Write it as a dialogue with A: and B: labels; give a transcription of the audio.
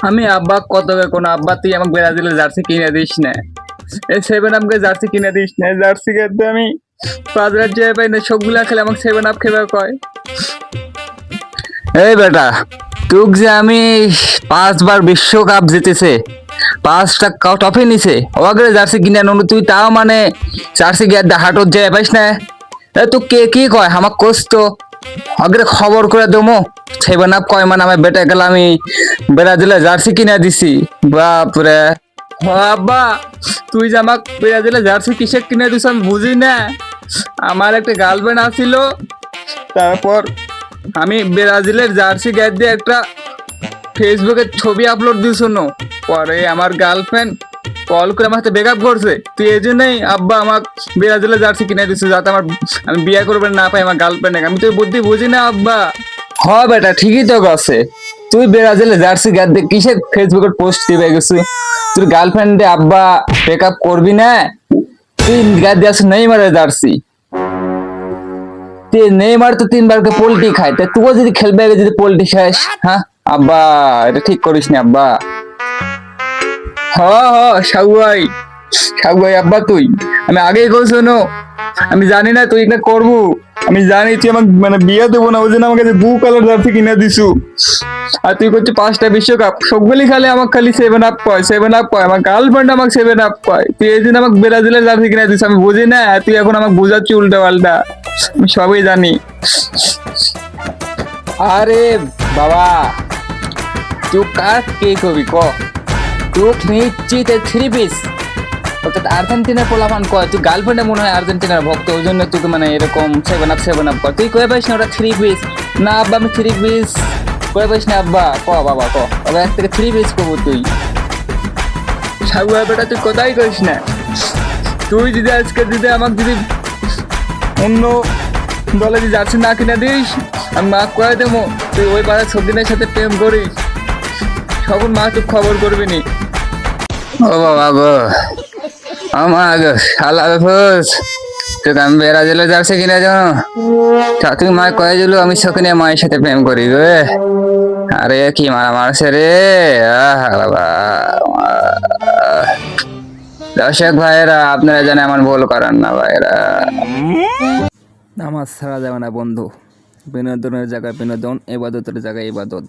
A: আমি আব্বা কত কোন আব্বা তুই আমাকে ব্রাজিলের জার্সি কিনে দিস না, এই সেভেন আপকে জার্সি কিনে দিস না, জার্সি কিনতে আমি বাজার যেয়ে পাই না, সবগুলা খেলে আমাকে সেভেন আপ খেবে কয়। এই বেটা, তুক যে আমি 5 বার বিশ্বকাপ জিতেছে, 5টা ট্রফি নিছে, ওকে জার্সি কিনে আনো তুই, তাও মানে জার্সি গিয়ে হাটত যায় পাইস না। তুই কে কি কয় আমাক কোস তো, আগে খবর করে দেবো সেভেন আপ কয় মানে আমার বেটা গেল আমি ব্রাজিলে জার্সি কিনে দিছি। বাপরে, আব্বা তুই যে আমাক ব্রাজিলে জার্সি কিসে কিনে দিস আমি বুঝি না। আমার একটা গার্লফ্রেন্ড আছিল, তারপর আমি ব্রাজিলের জার্সি গায়ে দিয়ে একটা ফেসবুকে ছবি আপলোড দিস, পরে আমার গার্লফ্রেন্ড কল করে আমার হাতে ব্রেকআপ করছে। তুই এই জন্যই আব্বা আমাক ব্রাজিলের জার্সি কিনে দিছিস, যাতে আমি বিয়ে করবে না পাই আমার গার্লফ্রেন্ড। আমি তুই বুদ্ধি বুঝি না আব্বা। হ বেটা, ঠিকই তো আছে, তুই ব্রাজিলের জার্সি গায়ে দিয়ে কিসে ফেসবুকে পোস্ট দিবে গেছিস, তুই গার্লফ্রেন্ড আব্বা ব্রেকআপ করবি না, তুই গায়ে দিয়ে আসিস নেইমারের জার্সি। নেইমার তো 3বার পোল্ট্রি খায়, তা তুইও যদি খেলবে যদি পোল্ট্রি খাস, হ্যাঁ আব্বা এটা ঠিক করিস না আব্বা। হ হ সাগুয়াই, সাগুয়াই আব্বা তুই, আমি আগেই কইছো নো, আমি জানি না তুই এটা করবো, আমি জানি তুই আমাকে মানে বিয়ে দেবো না, ওই জন্য আমাকে ব্লু কালার জার্সি কিনে দিছু। আর তুই করছিস 5টা বিশ্বকাপ, সবগুলি খালি আমাকে খালি সেভেন আপ কয়, সেভেন আপ কয়, আমার গার্লফ্রেন্ড আমাকে সেভেন আপ কয়, তুই এই জন্য আমাকে ব্রাজিলের জার্সি কিনে দিস, আমি বুঝি না, তুই এখন আমাকে বুঝাচ্ছি উল্টা পাল্টা, আমি সবই জানি। আরে বাবা, তুই কার কে কবি ক, তুই নিশ্চিত 3 পিস, অর্থাৎ আর্জেন্টিনার পোলাপান কয়, তুই গার্লফ্রেন্ডে মনে হয় আর্জেন্টিনার ভক্ত, ওই জন্য তুই মানে এরকম সেভেন আপ কয়, তুই কয়ে পাইস না ওটা 3 পিস। না আব্বা আমি 3 পিস কয়ে পাইস না আব্বা, ক বাবা ক, তবে 1 থেকে 3 পিস করবো তুই। সাগুয়া বেটা তুই কোথায় কইস না, তুই যদি আজকে যদি আমাকে যদি অন্য দলে যদি জার্সি না কিনে দিস, আমি মা কয়ে দেবো তুই ওই পাড়ার সবদিনের সাথে প্রেম করিস, তখন মা তুই খবর করবি নি। ও বাবা গো, আমার শালা ঘোষ, তোকে আমি ব্রাজিলের জার্সি কিনে জানো, তুই মা কয়ে দিল আমি সকিনে মায়ের সাথে প্রেম করি গো। আরে কি মারা মারছে রে, বাবা। দর্শক ভাইয়েরা, আপনারা জানে আমার ভুল করেন না ভাইয়েরা, নামাজ ছাড়া যাবে না বন্ধু, বিনোদনের জায়গায় বিনোদন, ইবাদতের জায়গায় ইবাদত।